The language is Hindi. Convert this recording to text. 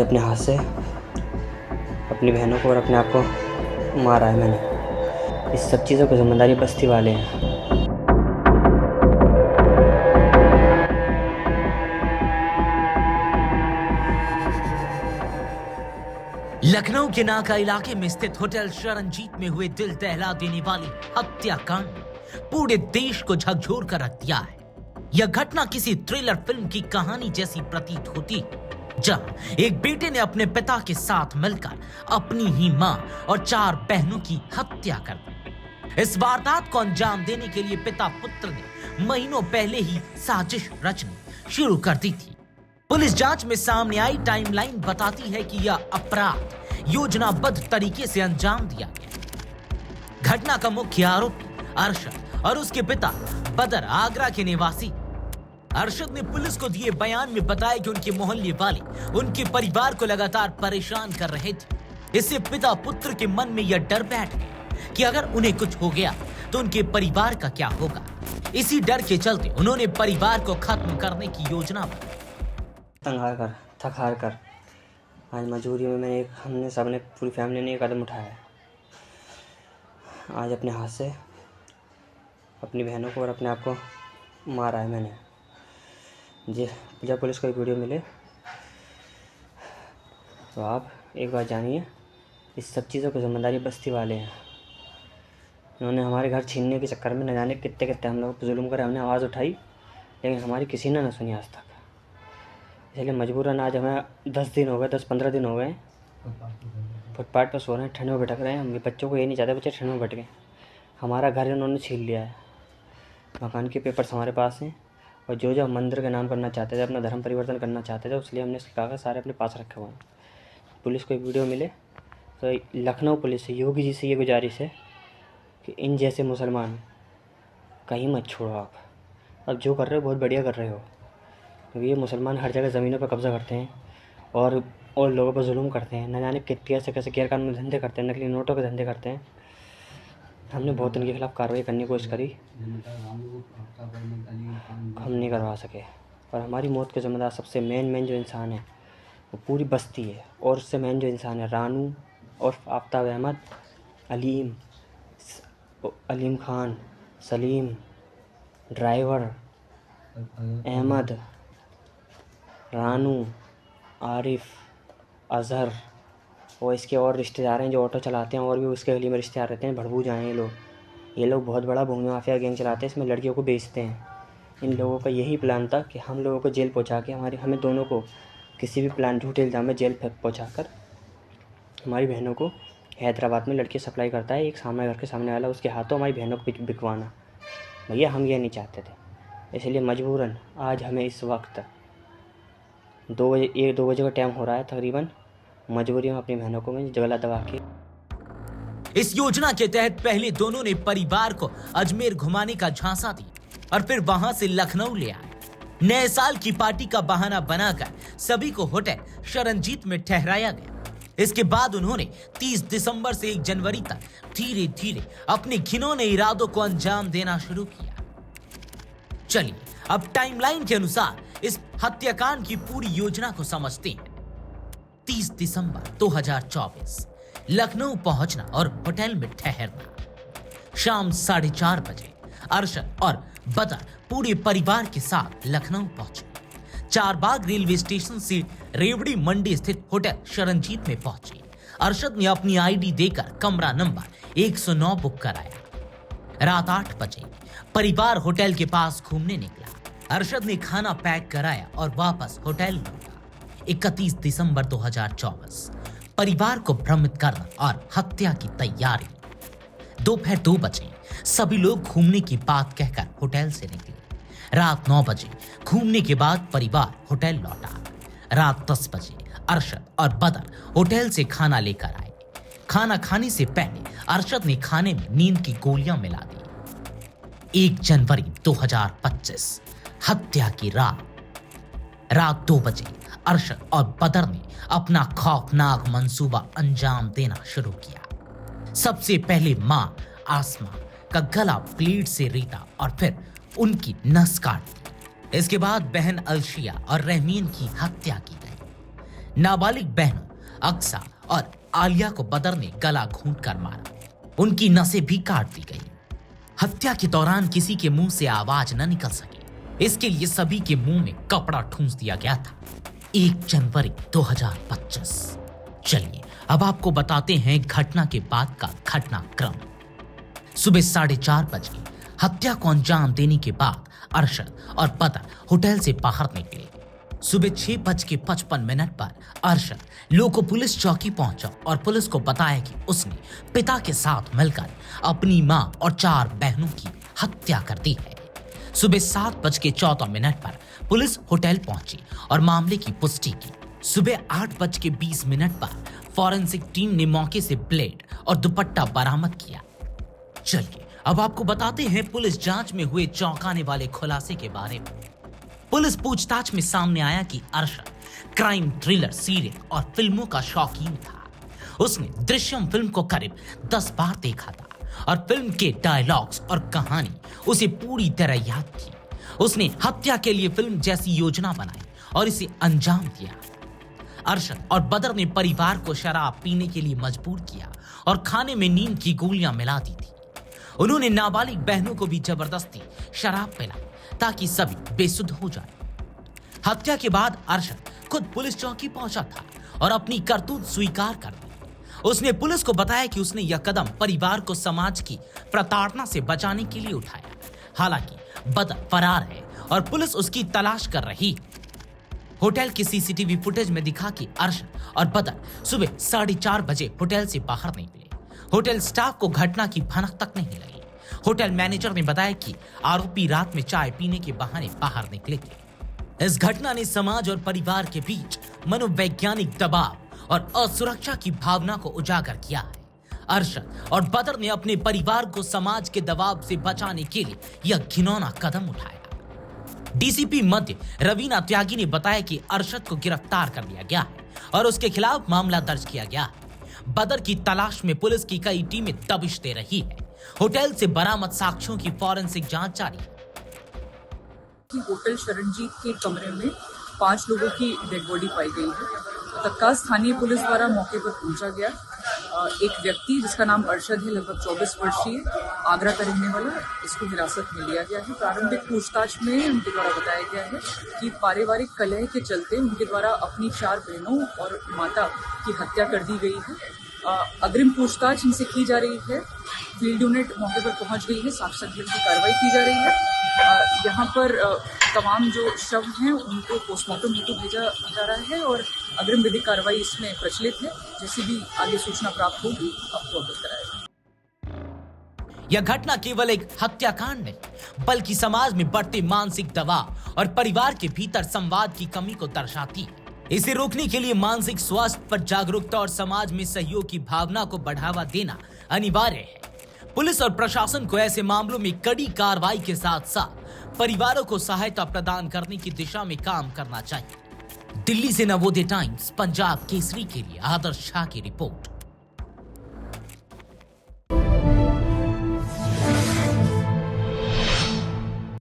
अपने हाथ से अपनी बहनों को और अपने आप को मारा है मैंने। इस सब चीज़ों की जिम्मेदारी बस्ती वाले हैं। लखनऊ के नाका इलाके में स्थित होटल शरणजीत में हुए दिल दहला देने वाली हत्याकांड पूरे देश को झकझोर कर रख दिया है। यह घटना किसी थ्रिलर फिल्म की कहानी जैसी प्रतीत होती है, जहां एक बेटे ने अपने पिता के साथ मिलकर अपनी ही मां और 4 बहनों की हत्या कर दी। इस वारदात को अंजाम देने के लिए पिता पुत्र ने महीनों पहले ही साजिश रचनी शुरू कर दी थी। पुलिस जांच में सामने आई टाइमलाइन बताती है कि यह अपराध योजनाबद्ध तरीके से अंजाम दिया गया। घटना का मुख्य आरोपी अरशद और उसके पिता बदर आगरा के निवासी। अरशद ने पुलिस को दिए बयान में बताया कि उनके मोहल्ले वाले उनके परिवार को लगातार परेशान कर रहे थे। इससे पिता पुत्र के मन में यह डर बैठ गया कि अगर उन्हें कुछ हो गया तो उनके परिवार का क्या होगा। इसी डर के चलते उन्होंने परिवार को खत्म करने की योजना बनाई। तंग हार कर, थक हार कर आज मजबूरी में हमने सबने पूरी फैमिली ने एक कदम उठाया है। आज अपने हाथ से अपनी बहनों को और अपने आप को मारा है मैंने। जी, जब पुलिस को एक वीडियो मिले तो आप एक बात जानिए, इस सब चीज़ों की जिम्मेदारी बस्ती वाले हैं। उन्होंने हमारे घर छीनने के चक्कर में न जाने कितने कितने हम लोग जुल्म कर, हमने आवाज़ उठाई लेकिन हमारी किसी ने न सुनी आज तक। इसलिए मजबूरन आज हमें 10-15 दिन हो गए फुटपाथ पर सो रहे हैं, ठंड में भटक रहे हैं। हम बच्चों को ये नहीं चाहते बच्चे ठंड में भटकें। हमारा घर इन्होंने छीन लिया है। मकान के पेपर्स हमारे पास हैं और जो हम मंदिर का नाम करना चाहते थे, अपना धर्म परिवर्तन करना चाहते थे, इसलिए हमने इसके कागज़ सारे अपने पास रखे हुए हैं। पुलिस को एक वीडियो मिले तो लखनऊ पुलिस से, योगी जी से ये गुजारिश है कि इन जैसे मुसलमान कहीं मत छोड़ो। आप अब जो कर रहे हो बहुत बढ़िया कर रहे हो, क्योंकि ये मुसलमान हर जगह ज़मीनों पर कब्ज़ा करते हैं और लोगों पर जुल्म करते हैं। न जाने कैसे कैसे गैर कानूनी धंधे करते हैं, नकली नोटों के धंधे करते हैं। हमने बहुत इनके खिलाफ़ कार्रवाई करने की कोशिश करी, हम नहीं करवा सके। और हमारी मौत के ज़िम्मेदार सबसे मेन जो इंसान है वो पूरी बस्ती है। और उससे मेन जो इंसान है रानू और आफ्ताब अहमद, अलीम खान, सलीम, ड्राइवर अहमद, रानू, आरिफ, अज़हर और इसके और रिश्तेदार हैं जो ऑटो चलाते हैं और भी उसके गली में रिश्तेदार रहते हैं। भड़बूज आए हैं ये लोग बहुत बड़ा भूमि माफिया गैंग चलाते हैं। इसमें लड़कियों को बेचते हैं। इन लोगों का यही प्लान था कि हम लोगों को जेल पहुंचा के हमें दोनों को किसी भी प्लान झूठे इल्ज़ाम में जेल पहुंचा कर हमारी बहनों को हैदराबाद में लड़की सप्लाई करता है एक सामने घर के सामने वाला, उसके हाथों हमारी बहनों को बिकवाना। भैया हम ये नहीं चाहते थे, इसलिए मजबूरन आज हमें इस वक्त 2 बजे का टाइम हो रहा है तकरीबन, मजबूरी में अपनी बहनों को मैं जगला दबा के। इस योजना के तहत पहले दोनों ने परिवार को अजमेर घुमाने का झांसा दिया और फिर वहां से लखनऊ ले आए। नए साल की पार्टी का बहाना बनाकर सभी को होटल शरणजीत में ठहराया गया। इसके बाद उन्होंने 30 दिसंबर से 1 जनवरी तक धीरे धीरे अपने घिनौने इरादों को अंजाम देना शुरू किया। चलिए अब टाइमलाइन के अनुसार इस हत्याकांड की पूरी योजना को समझते हैं। 30 दिसंबर 2024 लखनऊ पहुंचना और होटल में ठहरना। शाम 4:30 बजे अरशद और बदर पूरे परिवार के साथ लखनऊ पहुंचे। चारबाग रेलवे स्टेशन से रेवड़ी मंडी स्थित होटल शरणजीत में पहुंचे। अरशद ने अपनी आईडी देकर कमरा नंबर 109 बुक कराया। रात 8 बजे परिवार होटल के पास घूमने निकला। अरशद ने खाना पैक कराया और वापस होटल लौटा। 31 दिसंबर 2024 परिवार को भ्रमित करना और हत्या की तैयारी। दोपहर 2 बजे सभी लोग घूमने की बात कहकर होटल से निकले। रात 9 बजे घूमने के बाद परिवार होटल लौटा। रात 10 बजे अरशद और बदर होटल से खाना लेकर आए। खाना खाने से पहले अरशद ने खाने में नींद की गोलियां मिला दी। 1 जनवरी 2025 हत्या की रात 2 बजे अरशद और बदर ने अपना खौफनाक मंसूबा अंजाम देना शुरू किया। सबसे पहले मां आसमा का गला ब्लेड से रीता और फिर उनकी नस काट दी। इसके बाद बहन अलशिया और रहमीन की हत्या की गई। नाबालिग बहनों अक्सा और आलिया को बदर ने गला घूंट कर मारा। उनकी नसें भी काट दी गई। हत्या के दौरान किसी के मुंह से आवाज न निकल सके, इसके लिए सभी के मुंह में कपड़ा ठूंस दिया गया था। 1 जनवरी 2025। चलिए अब आपको बताते हैं घटना के बाद का घटनाक्रम। सुबह 4:30 बजे हत्या को अंजाम देने के बाद अरशद और बदर होटल से बाहर निकले। सुबह 6:55 पर अरशद लोको पुलिस चौकी पहुंचा और पुलिस को बताया कि उसने पिता के साथ मिलकर अपनी मां और 4 बहनों की हत्या कर दी है। सुबह 7:14 पर पुलिस होटल पहुंची और मामले की पुष्टि की। सुबह 8:20 पर फॉरेंसिक टीम ने मौके से ब्लेड और दुपट्टा बरामद किया। चलिए अब आपको बताते हैं पुलिस जांच में हुए चौंकाने वाले खुलासे के बारे में। पुलिस पूछताछ में सामने आया कि अरशद क्राइम थ्रिलर, सीरियल और फिल्मों का शौकीन था। उसने दृश्यम फिल्म को करीब 10 बार देखा था और फिल्म के डायलॉग्स और कहानी उसे पूरी तरह याद थी। उसने हत्या के लिए फिल्म जैसी योजना बनाई और इसे अंजाम दिया। अरशद और बदर ने परिवार को शराब पीने के लिए मजबूर किया और खाने में नींद की गोलियां मिला दी थी। उन्होंने नाबालिग बहनों को भी जबरदस्ती शराब पिलाई ताकि सभी बेसुध हो जाए। हत्या के बाद अरशद खुद पुलिस चौकी पहुंचा था और अपनी करतूत स्वीकार कर दी। उसने पुलिस को बताया कि उसने यह कदम परिवार को समाज की प्रताड़ना से बचाने के लिए उठाया। हालांकि बदर फरार है और पुलिस उसकी तलाश कर रही है। होटल की सीसीटीवी फुटेज में दिखा कि अरशद और बदर सुबह 4:30 बजे होटल से बाहर निकले। होटल स्टाफ को घटना की भनक तक नहीं लगी। होटल मैनेजर ने बताया कि आरोपी रात में चाय पीने के बहाने बाहर निकले थे। इस घटना ने समाज और परिवार के बीच मनोवैज्ञानिक दबाव और असुरक्षा की भावना को उजागर किया है। अरशद और बदर ने अपने परिवार को समाज के दबाव से बचाने के लिए यह घिनौना कदम उठाया। डीसीपी मध्य रवीना त्यागी ने बताया कि अरशद को गिरफ्तार कर लिया गया है और उसके खिलाफ मामला दर्ज किया गया है। बदर की तलाश में पुलिस की कई टीमें दबिश दे रही है। होटल से बरामद साक्ष्यों की फॉरेंसिक जांच जारी है। होटल शरणजीत के कमरे में 5 लोगों की डेड बॉडी पाई गई है। तत्काल स्थानीय पुलिस द्वारा मौके पर पहुंचा गया। एक व्यक्ति जिसका नाम अरशद है, लगभग 24 वर्षीय, आगरा का रहने वाला, इसको हिरासत में लिया गया है। प्रारंभिक पूछताछ में उनके द्वारा बताया गया है कि पारिवारिक कलह के चलते उनके द्वारा अपनी 4 बहनों और माता की हत्या कर दी गई है। अग्रिम पूछताछ इनसे की जा रही है। फील्ड यूनिट मौके पर पहुंच गई है, साक्ष्य संकलन की कार्रवाई की जा रही है। यहाँ पर तमाम जो शव हैं उनको पोस्टमार्टम हेतु भेजा जा रहा है और अग्रिम विधिक कार्रवाई इसमें प्रचलित है। जैसी भी आगे सूचना प्राप्त होगी आपको अवगत कराएगा। यह घटना केवल एक हत्याकांड नहीं बल्कि समाज में बढ़ते मानसिक दबाव और परिवार के भीतर संवाद की कमी को दर्शाती है। इसे रोकने के लिए मानसिक स्वास्थ्य पर जागरूकता और समाज में सहयोग की भावना को बढ़ावा देना अनिवार्य है। पुलिस और प्रशासन को ऐसे मामलों में कड़ी कार्रवाई के साथ साथ परिवारों को सहायता प्रदान करने की दिशा में काम करना चाहिए। दिल्ली से नवोदय टाइम्स पंजाब केसरी के लिए आदर्श शाह की रिपोर्ट।